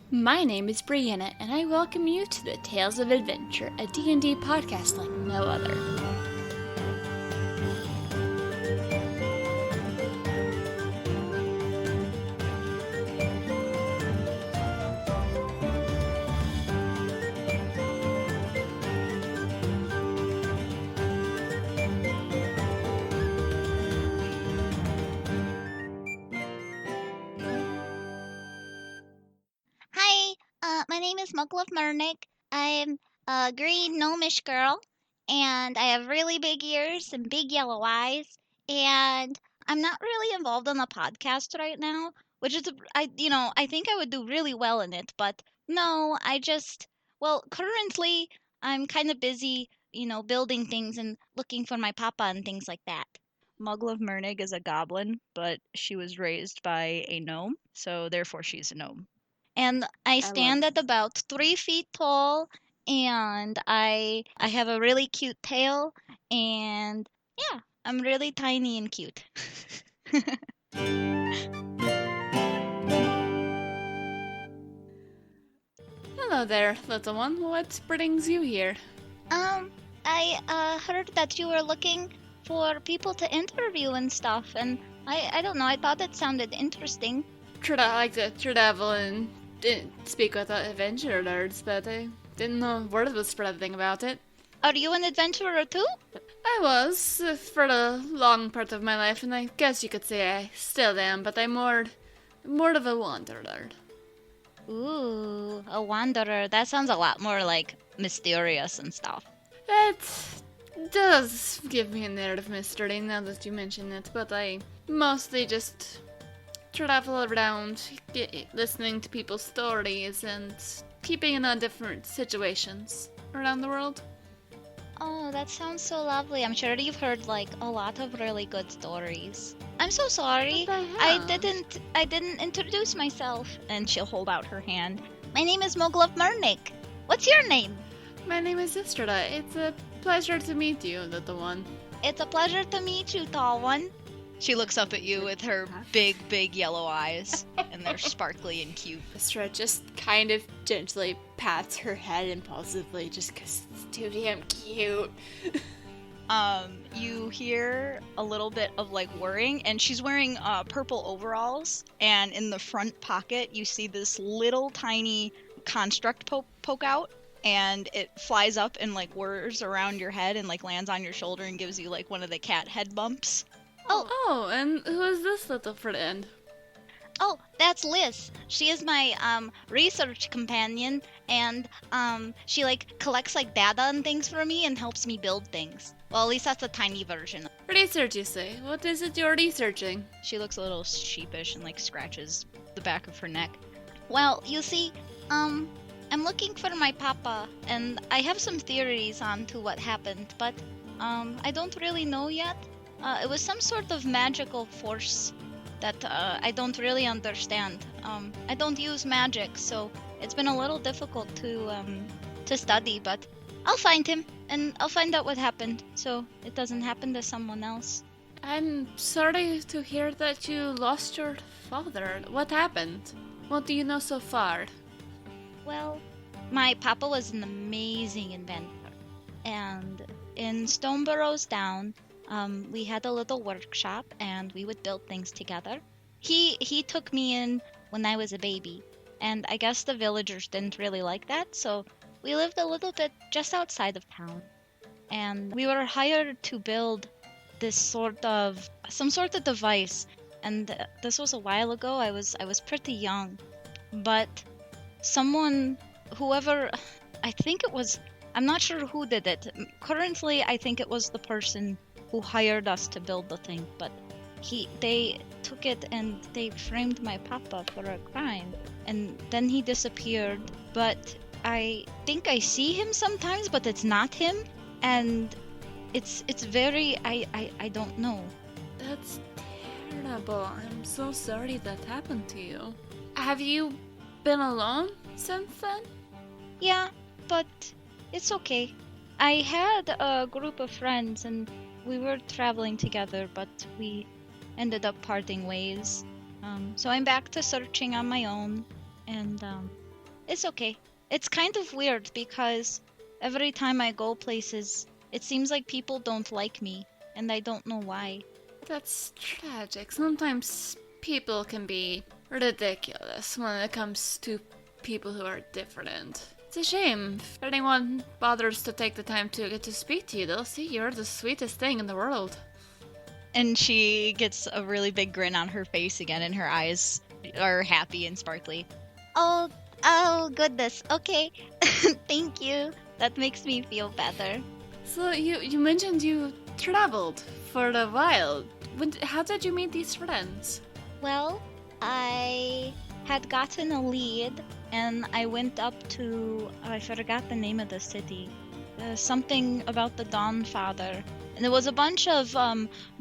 My name is Brianna, and I welcome you to the Tales of Adventure, a D&D podcast like no other. Hi, my name is Moglov. I'm a green gnomish girl, and I have really big ears and big yellow eyes. And I'm not really involved on the podcast right now, which is, I think I would do really well in it. But no, currently I'm kind of busy, building things and looking for my papa and things like that. Moglov is a goblin, but she was raised by a gnome, so therefore she's a gnome. And I I love stand at about 3 feet tall, and I have a really cute tail, and yeah, I'm really tiny and cute. Hello there, little one. What brings you here? Um, I heard that you were looking for people to interview and stuff, and I don't know, I thought it sounded interesting. I like to travel and speak with adventurers, but I didn't know word was spreading about it. Are you an adventurer too? I was for a long part of my life, and I guess you could say I still am, but I'm more of a wanderer. Ooh, a wanderer. That sounds a lot more like mysterious and stuff. It does give me an air of mystery now that you mention it, but I mostly just travel around, listening to people's stories and keeping in on different situations around the world. Oh, that sounds so lovely. I'm sure you've heard like a lot of really good stories. I'm so sorry. What the I hell? didn't introduce myself. And she'll hold out her hand. My name is Moglov Mernik. What's your name? My name is Isra. It's a pleasure to meet you, little one. It's a pleasure to meet you, tall one. She looks up at you with her big yellow eyes, and they're sparkly and cute. Isra just kind of gently pats her head impulsively just because it's too damn cute. You hear a little bit of like whirring, and she's wearing purple overalls, and in the front pocket you see this little tiny construct poke out, and it flies up and like whirs around your head and like lands on your shoulder and gives you like one of the cat head bumps. Oh, and who is this little friend? Oh, that's Liz. She is my research companion, and she like collects like data and things for me and helps me build things. Well, at least that's a tiny version. Research, you say? What is it you're researching? She looks a little sheepish and like scratches the back of her neck. Well, you see, I'm looking for my papa, and I have some theories on to what happened, but I don't really know yet. It was some sort of magical force that I don't really understand. I don't use magic, so it's been a little difficult to study, but I'll find him, and I'll find out what happened, so it doesn't happen to someone else. I'm sorry to hear that you lost your father. What happened? What do you know so far? Well, my papa was an amazing inventor, and in Stoneburrow's Down, we had a little workshop, and we would build things together. He took me in when I was a baby, and I guess the villagers didn't really like that, so we lived a little bit just outside of town. And we were hired to build some sort of device, and this was a while ago. I was pretty young, but someone, whoever, I think it was, I'm not sure who did it. Currently, I think it was the person who hired us to build the thing, but they took it and they framed my papa for a crime, and then he disappeared. But I think I see him sometimes, but it's not him, and it's very, I don't know. That's terrible. I'm so sorry that happened to you. Have you been alone since then? Yeah, but it's okay. I had a group of friends, and we were traveling together, but we ended up parting ways. So I'm back to searching on my own, and It's okay. It's kind of weird because every time I go places, it seems like people don't like me, and I don't know why. That's tragic. Sometimes people can be ridiculous when it comes to people who are different. It's a shame. If anyone bothers to take the time to get to speak to you, they'll see you're the sweetest thing in the world. And she gets a really big grin on her face again, and her eyes are happy and sparkly. Oh, goodness. Okay. Thank you. That makes me feel better. So you mentioned you traveled for a while. How did you meet these friends? Well, I had gotten a lead and I went up to, I forgot the name of the city. Something about the Dawn Father. And there was a bunch of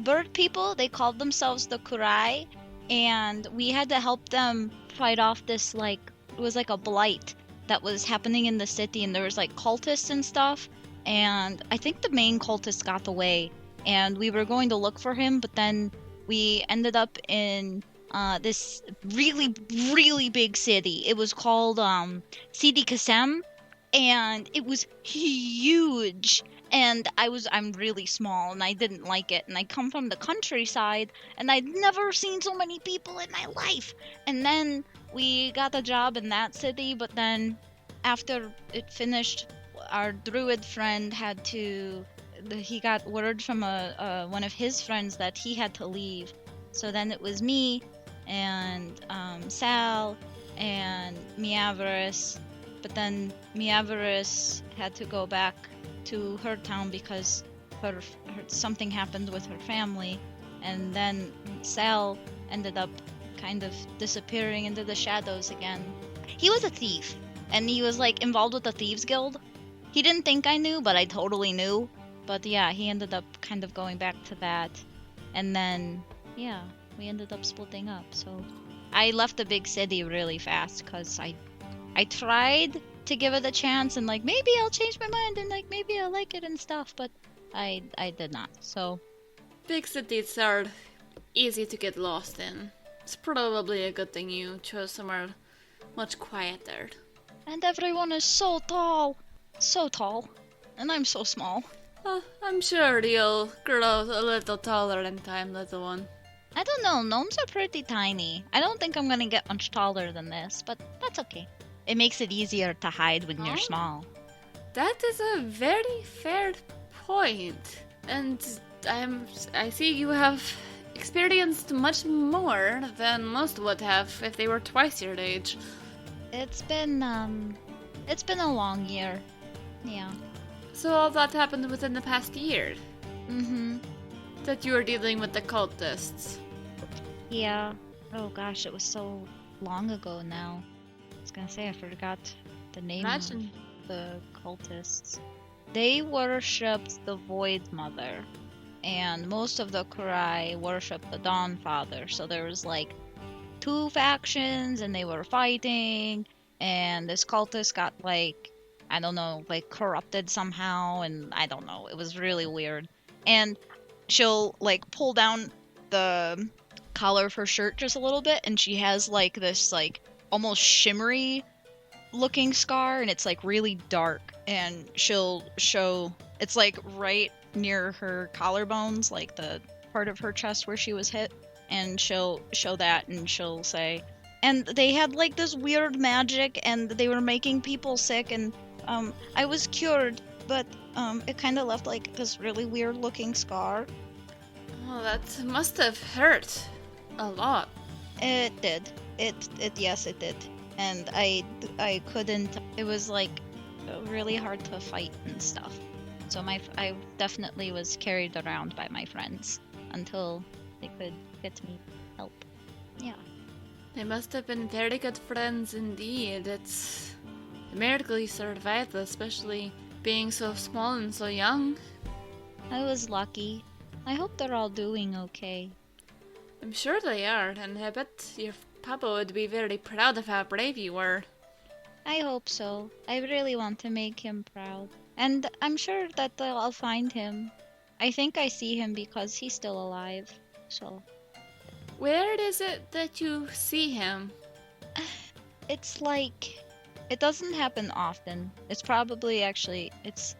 bird people. They called themselves the Kurai. And we had to help them fight off this, like, it was like a blight that was happening in the city. And there was like cultists and stuff. And I think the main cultist got away. And we were going to look for him, but then we ended up in this really, really big city. It was called Sidi Kasem, and it was huge. And I'm really small, and I didn't like it. And I come from the countryside, and I'd never seen so many people in my life. And then we got a job in that city, but then after it finished, our druid friend had to. He got word from one of his friends that he had to leave. So then it was me and Sal and Miavris. But then Miavris had to go back to her town because her something happened with her family. And then Sal ended up kind of disappearing into the shadows again. He was a thief, and he was like involved with the Thieves Guild. He didn't think I knew, but I totally knew. But yeah, he ended up kind of going back to that. And then, yeah, we ended up splitting up. So I left the big city really fast because I tried to give it a chance and like maybe I'll change my mind and like maybe I'll like it and stuff, but I did not. So Big cities are easy to get lost in. It's probably a good thing you chose somewhere much quieter. and everyone is so tall, and I'm so small. Oh, I'm sure you'll grow a little taller in time, little one. I don't know, gnomes are pretty tiny. I don't think I'm gonna get much taller than this, but that's okay. It makes it easier to hide when you're Oh. small. That is a very fair point. And I see you have experienced much more than most would have if they were twice your age. It's been a long year. Yeah. So all that happened within the past year. Mm-hmm. That you were dealing with the cultists. Yeah. Oh gosh, it was so long ago now. I was gonna say I forgot the name Imagine. of the cultists. They worshipped the Void Mother, and most of the Kurai worshipped the Dawn Father. So there was like two factions, and they were fighting. And this cultist got like, I don't know, like corrupted somehow, and I don't know. It was really weird. And she'll like pull down the collar of her shirt just a little bit, and she has like this like almost shimmery looking scar, and it's like really dark, and she'll show it's like right near her collarbones, like the part of her chest where she was hit, and she'll show that, and she'll say, and they had like this weird magic, and they were making people sick, and I was cured, but it kind of left like this really weird looking scar. Oh, that must have hurt a lot. It did. Yes, it did. And I couldn't. It was like really hard to fight and stuff. So I definitely was carried around by my friends until they could get me help. Yeah. They must have been very good friends indeed. It's a miracle you survived, especially being so small and so young. I was lucky. I hope they're all doing okay. I'm sure they are, and I bet your papa would be very proud of how brave you were. I hope so. I really want to make him proud. And I'm sure that I'll find him. I think I see him because he's still alive. So Where is it that you see him? it's like It doesn't happen often. It's probably actually, it's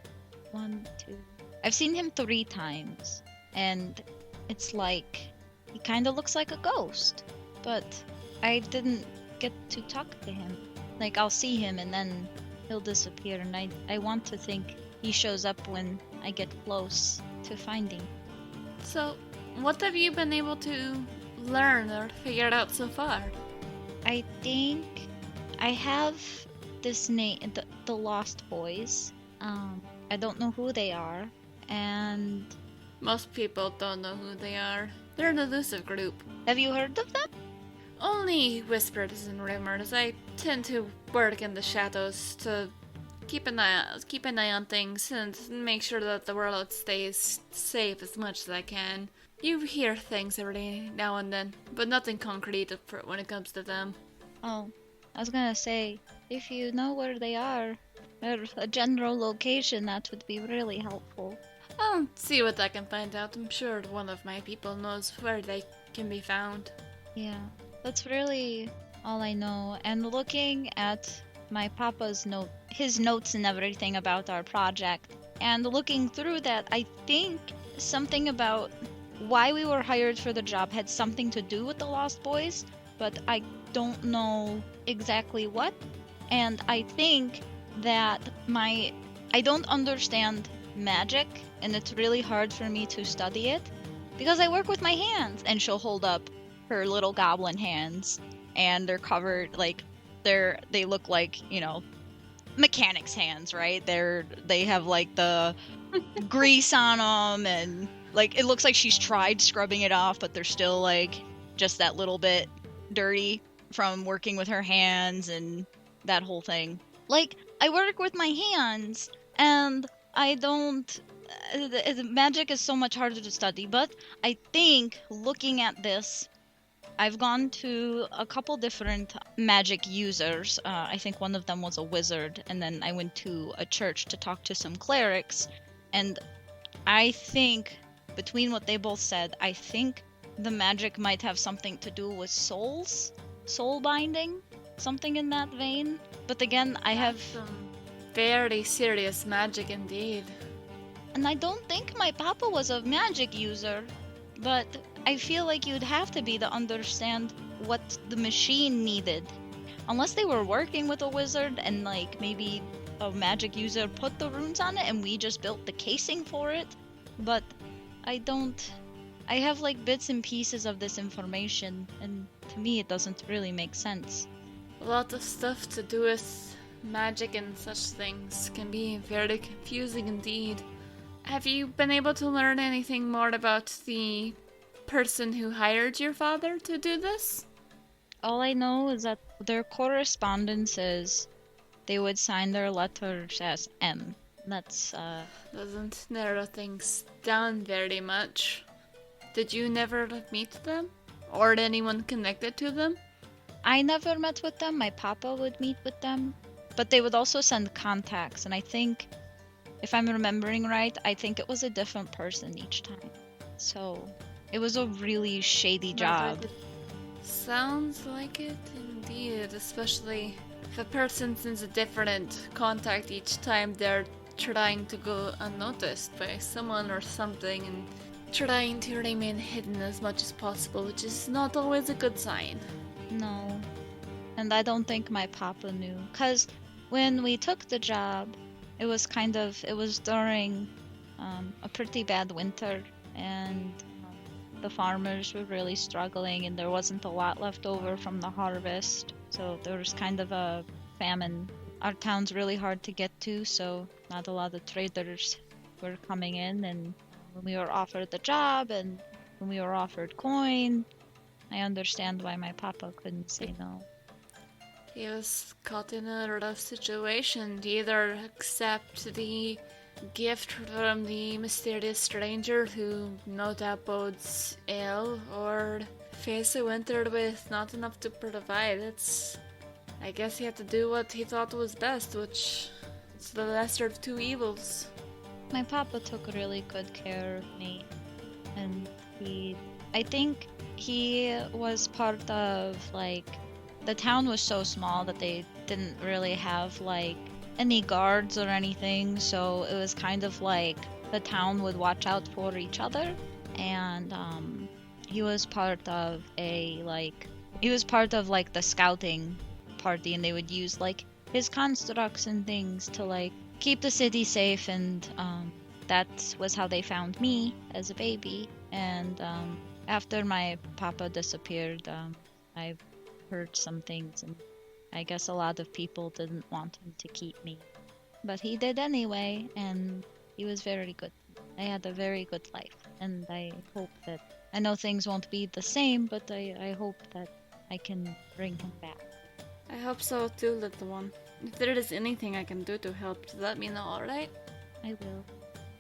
one, two. I've seen him 3 times, and it's like he kind of looks like a ghost, but I didn't get to talk to him. Like, I'll see him and then he'll disappear, and I want to think he shows up when I get close to finding. So, what have you been able to learn or figure out so far? I think I have this name, the Lost Boys. I don't know who they are, and Most people don't know who they are. They're an elusive group. have you heard of them? Only whispers and rumors. I tend to work in the shadows to keep an eye on things and make sure that the world stays safe as much as I can. You hear things every now and then, but nothing concrete when it comes to them. Oh, I was gonna say, if you know where they are, or a general location, that would be really helpful. I'll see what I can find out. I'm sure one of my people knows where they can be found. Yeah, that's really all I know. And looking at my papa's his notes and everything about our project, and looking through that, I think something about why we were hired for the job had something to do with the Lost Boys, but I don't know exactly what. And I think that I don't understand magic, and it's really hard for me to study it because I work with my hands. And she'll hold up her little goblin hands, and they're covered like they look like, mechanics hands, right? They have like the grease on them, and like it looks like she's tried scrubbing it off, but they're still like just that little bit dirty from working with her hands and that whole thing. Like, I work with my hands, and I don't. Magic is so much harder to study, but I think looking at this, I've gone to a couple different magic users. I think one of them was a wizard, and then I went to a church to talk to some clerics. And I think, between what they both said, I think the magic might have something to do with souls, soul binding, something in that vein. But again, I have some very serious magic indeed. And I don't think my papa was a magic user, but I feel like you'd have to be to understand what the machine needed. Unless they were working with a wizard and like maybe a magic user put the runes on it and we just built the casing for it. But I have like bits and pieces of this information, and to me it doesn't really make sense. A lot of stuff to do with magic and such things can be very confusing indeed. Have you been able to learn anything more about the person who hired your father to do this? All I know is that their correspondence is they would sign their letters as M. That's, Doesn't narrow things down very much. Did you never meet them? Or anyone connected to them? I never met with them. My papa would meet with them. But they would also send contacts, and I think, if I'm remembering right, I think it was a different person each time. So, it was a really shady job. Sounds like it indeed, especially if a person sends a different contact each time they're trying to go unnoticed by someone or something and trying to remain hidden as much as possible, which is not always a good sign. No. And I don't think my papa knew. 'Cause when we took the job, it was during a pretty bad winter, and the farmers were really struggling, and there wasn't a lot left over from the harvest. So there was kind of a famine. Our town's really hard to get to, so not a lot of traders were coming in. And when we were offered the job and when we were offered coin, I understand why my papa couldn't say no. He was caught in a rough situation to either accept the gift from the mysterious stranger who no doubt bodes ill, or face a winter with not enough to provide. I guess he had to do what he thought was best, which is the lesser of two evils. My papa took really good care of me, and I think he was part of, like, the town was so small that they didn't really have like any guards or anything, so it was kind of like the town would watch out for each other. And he was part of the scouting party, and they would use like his constructs and things to like keep the city safe. And that was how they found me as a baby. And after my papa disappeared, I heard some things, and I guess a lot of people didn't want him to keep me. But he did anyway, and he was very good. I had a very good life, and I know things won't be the same, but I hope that I can bring him back. I hope so too, little one. If there is anything I can do to help, let me know, alright? I will.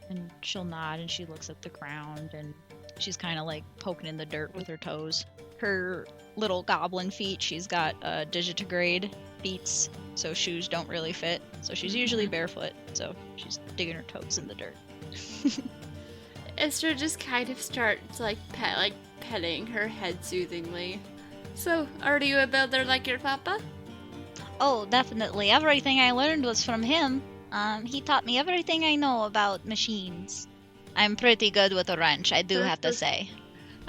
And she'll nod, and she looks at the ground, and she's kind of like poking in the dirt with her toes. Her little goblin feet, she's got digitigrade feet, so shoes don't really fit. So she's usually barefoot, so she's digging her toes in the dirt. Isra just kind of starts petting her head soothingly. So, are you a builder like your papa? Oh, definitely. Everything I learned was from him. He taught me everything I know about machines. I'm pretty good with a wrench, I do have to say.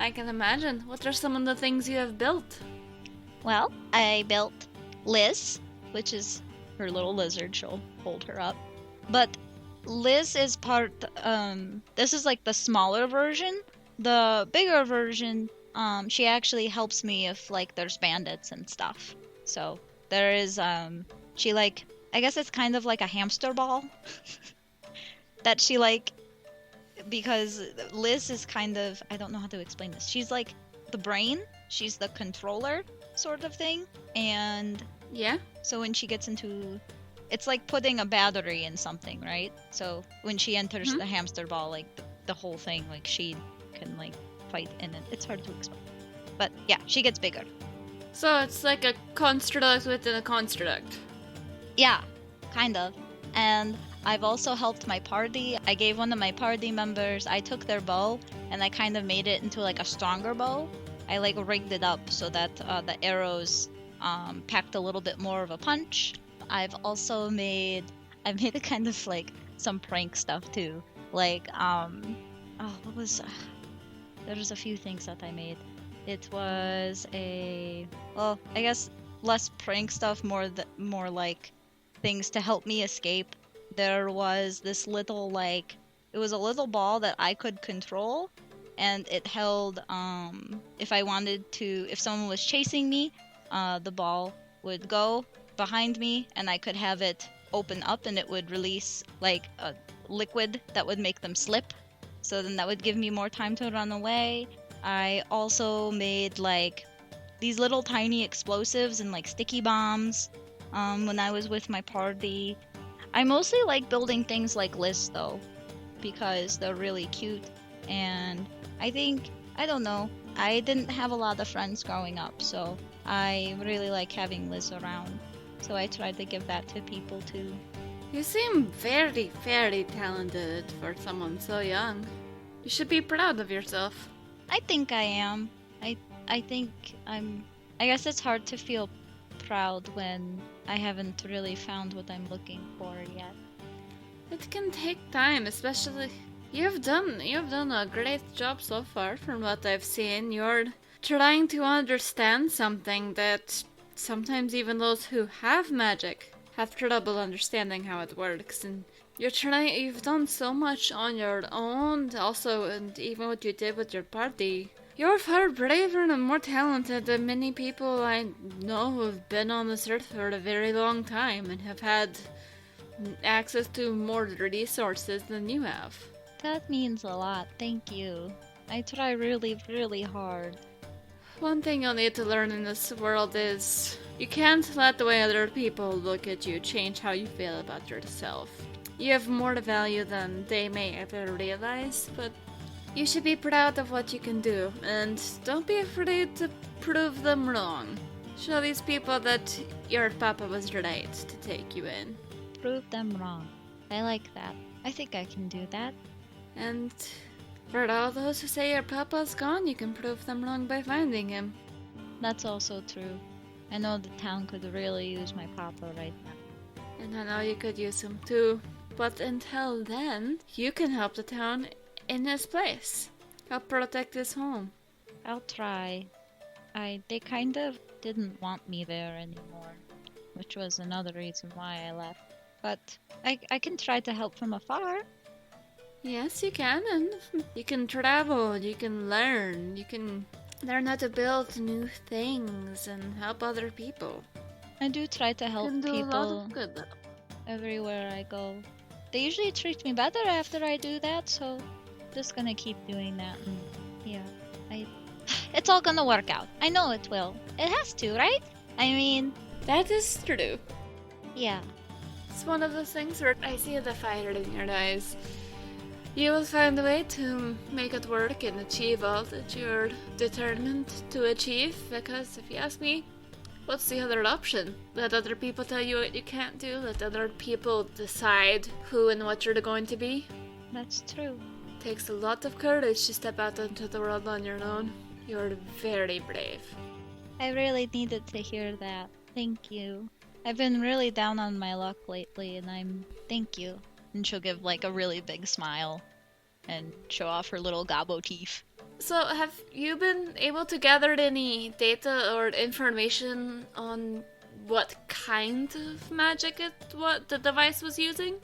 I can imagine. What are some of the things you have built? Well, I built Liz, which is her little lizard. She'll hold her up. But Liz is this is like the smaller version. The bigger version, she actually helps me if like there's bandits and stuff. So there is, she like, I guess it's kind of like a hamster ball that she like, because Liz is kind of, I don't know how to explain this. She's like the brain, she's the controller sort of thing. And yeah, so when she gets into, it's like putting a battery in something, right? So when she enters the hamster ball, like the whole thing, like she can like fight in it. It's hard to explain. But yeah, she gets bigger. So it's like a construct within a construct. Yeah, kind of. And I've also helped my party. I gave one of my party members, I took their bow and I kind of made it into like a stronger bow. I like rigged it up so that the arrows packed a little bit more of a punch. I've made a kind of like some prank stuff too. Like, there was a few things that I made. It was I guess less prank stuff, more like things to help me escape. There was this little it was a little ball that I could control, and it held if someone was chasing me, the ball would go behind me and I could have it open up and it would release like a liquid that would make them slip. So then that would give me more time to run away. I also made like these little tiny explosives and like sticky bombs when I was with my party. I mostly like building things like lists though, because they're really cute. And I don't know, I didn't have a lot of friends growing up, so I really like having Liz around. So I tried to give that to people too. You seem very, very talented for someone so young. You should be proud of yourself. I think I am. I think I guess it's hard to feel proud when I haven't really found what I'm looking for yet. It can take time, especially you've done a great job so far from what I've seen. You're trying to understand something that sometimes even those who have magic have trouble understanding how it works, and you've done so much on your own also, and even what you did with your party. You're far braver and more talented than many people I know who have been on this earth for a very long time and have had access to more resources than you have. That means a lot, thank you. I try really, really hard. One thing you'll need to learn in this world is you can't let the way other people look at you change how you feel about yourself. You have more to value than they may ever realize, but you should be proud of what you can do, and don't be afraid to prove them wrong. Show these people that your papa was right to take you in. Prove them wrong. I like that. I think I can do that. And for all those who say your papa's gone, you can prove them wrong by finding him. That's also true. I know the town could really use my papa right now. And I know you could use him too. But until then, you can help the town in his place. Help protect his home. I'll try. They kind of didn't want me there anymore, which was another reason why I left. But I can try to help from afar. Yes, you can, and you can travel, you can learn how to build new things and help other people. I do try to help You can do a lot people of good. everywhere I go. They usually treat me better after I do that, so just gonna keep doing that. And yeah, it's all gonna work out. I know it will. It has to, right? I mean, That is true. yeah. It's one of those things where I see the fire in your eyes. You will find a way to make it work and achieve all that you're determined to achieve, because if you ask me, what's the other option? Let other people tell you what you can't do, let other people decide who and what you're going to be. That's true. Takes a lot of courage to step out into the world on your own. You're very brave. I really needed to hear that. Thank you. I've been really down on my luck lately, and thank you. And she'll give like a really big smile and show off her little gobbo teeth. So, have you been able to gather any data or information on what kind of magic what the device was using?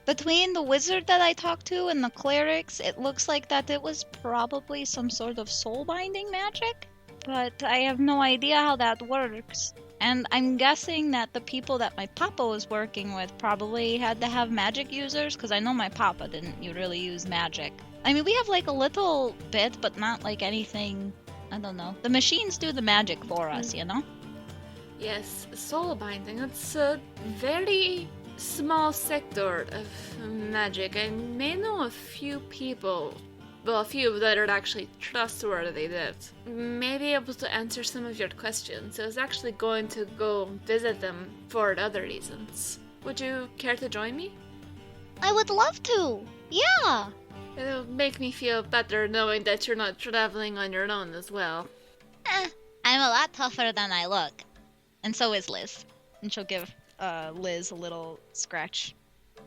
Between the wizard that I talked to and the clerics, it looks like that it was probably some sort of soul binding magic. But I have no idea how that works. And I'm guessing that the people that my papa was working with probably had to have magic users, because I know my papa didn't really use magic. I mean, we have like a little bit, but not like anything, I don't know. The machines do the magic for us, you know? Yes, soul binding. It's a very small sector of magic. I may know a few people, well, a few that are actually trustworthy that may be able to answer some of your questions. I was actually going to go visit them for other reasons. Would you care to join me? I would love to! Yeah! It'll make me feel better knowing that you're not traveling on your own as well. I'm a lot tougher than I look. And so is Liz. And she'll give Liz a little scratch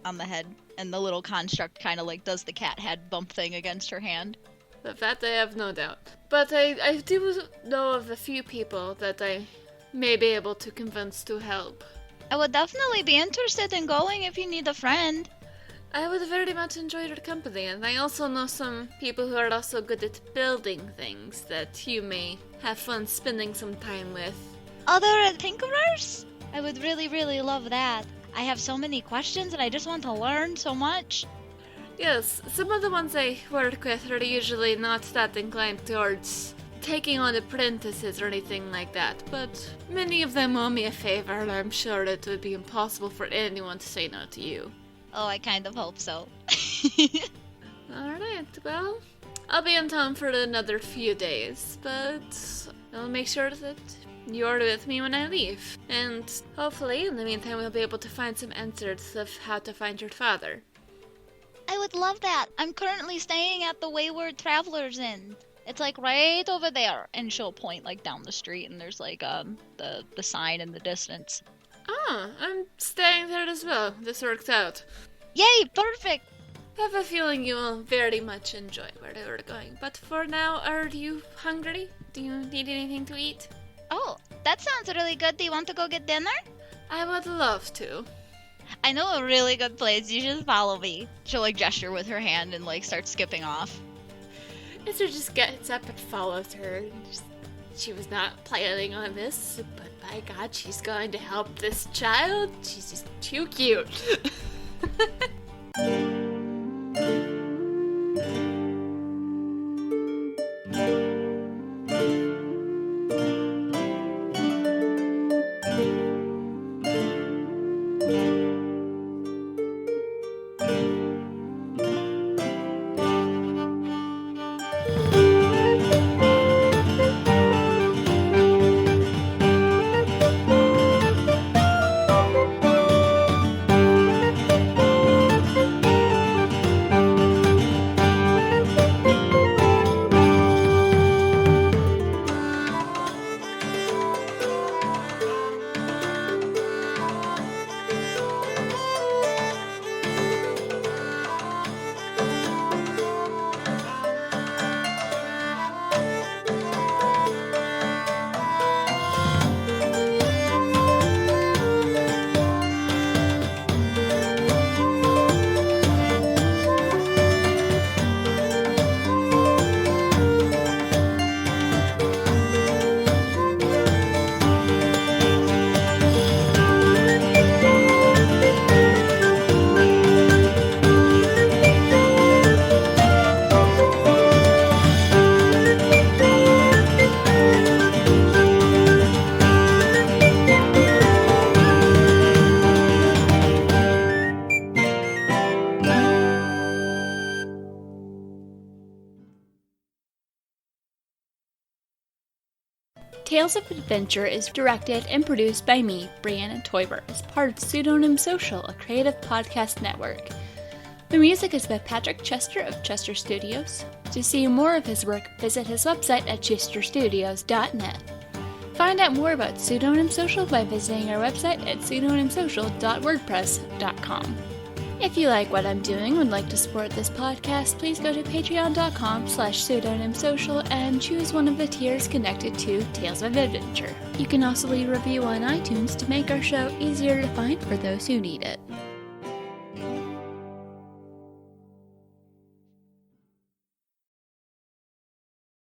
on the head. And the little construct kind of like does the cat head bump thing against her hand. Of that I have no doubt. But I do know of a few people that I may be able to convince to help. I would definitely be interested in going if you need a friend. I would very much enjoy your company, and I also know some people who are also good at building things that you may have fun spending some time with. Other tinkerers? I would really, really love that. I have so many questions and I just want to learn so much. Yes, some of the ones I work with are usually not that inclined towards taking on apprentices or anything like that, but many of them owe me a favor, and I'm sure it would be impossible for anyone to say no to you. Oh, I kind of hope so. Alright, well, I'll be in town for another few days, but I'll make sure that you're with me when I leave. And hopefully, in the meantime, we'll be able to find some answers of how to find your father. I would love that. I'm currently staying at the Wayward Travelers Inn. It's like right over there. And she'll point like down the street and there's like the sign in the distance. Ah, I'm staying there as well. This worked out. Yay, perfect! I have a feeling you will very much enjoy where we're going. But for now, are you hungry? Do you need anything to eat? Oh, that sounds really good. Do you want to go get dinner? I would love to. I know a really good place. You should follow me. She'll like gesture with her hand and like start skipping off. Isra just gets up and follows her. She was not planning on this, but by God, she's going to help this child. She's just too cute. Tales of Adventure is directed and produced by me, Brianna Toiber, as part of Pseudonym Social, a creative podcast network. The music is by Patrick Chester of Chester Studios. To see more of his work, visit his website at chesterstudios.net. Find out more about Pseudonym Social by visiting our website at pseudonymsocial.wordpress.com. If you like what I'm doing and would like to support this podcast, please go to patreon.com/pseudonymsocial and choose one of the tiers connected to Tales of Adventure. You can also leave a review on iTunes to make our show easier to find for those who need it.